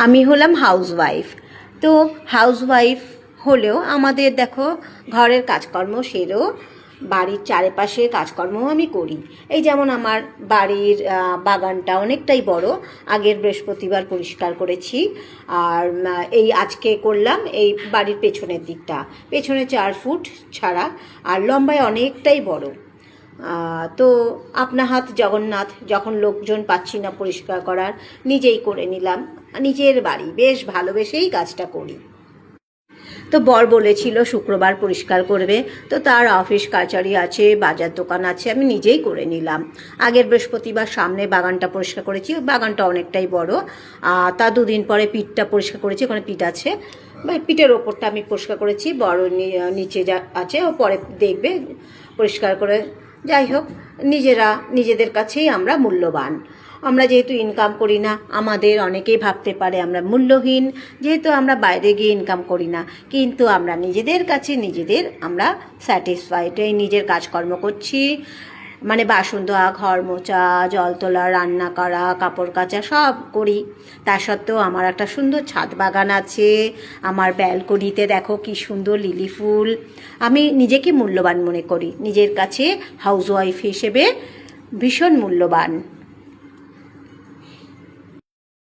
আমি হলাম হাউসওয়াইফ। তো হাউসওয়াইফ হলেও আমাদের দেখো ঘরের কাজকর্ম সেরেও বাড়ির চারপাশে কাজকর্মও আমি করি। এই যেমন আমার বাড়ির বাগানটা অনেকটাই বড়, আগের বৃহস্পতিবার পরিষ্কার করেছি। আর এই আজকে করলাম এই বাড়ির পেছনের দিকটা, পেছনে 4 ফুট ছাড়া, আর লম্বায় অনেকটাই বড়। তো আপনা হাত জগন্নাথ, যখন লোকজন পাচ্ছি না পরিষ্কার করার, নিজেই করে নিলাম। নিজের বাড়ি, বেশ ভালোবেসেই কাজটা করি। তো বর বলেছিল শুক্রবার পরিষ্কার করবে, তো তার অফিস কাচারি আছে, বাজার দোকান আছে, আমি নিজেই করে নিলাম। আগের বৃহস্পতিবার সামনে বাগানটা পরিষ্কার করেছি, বাগানটা অনেকটাই বড়। তা 2 দিন পরে পিঠটা পরিষ্কার করেছি, ওখানে পিঠ আছে, পিঠের ওপরটা আমি পরিষ্কার করেছি, বড় নিচে যা আছে ও পরে দেখবে পরিষ্কার করে। যাই হোক, নিজেদের কাছেই আমরা মূল্যবান। আমরা যেহেতু ইনকাম করি না, আমাদের অনেকেই ভাবতে পারে আমরা মূল্যহীন, যেহেতু আমরা বাইরে গিয়ে ইনকাম করি না, কিন্তু আমরা নিজেদের কাছে আমরা স্যাটিসফাইড। এই নিজের কাজকর্ম করছি, মানে বাসন ধোয়া, ঘর মোছা, জল তোলা, রান্না করা, কাপড় কাচা সব করি। তা সত্ত্বেও আমার একটা সুন্দর ছাদ বাগান আছে, আমার ব্যালকনিতে দেখো কি সুন্দর লিলি ফুল। আমি নিজেকে মূল্যবান মনে করি, নিজের কাছে হাউসওয়াইফ হিসেবে ভীষণ মূল্যবান।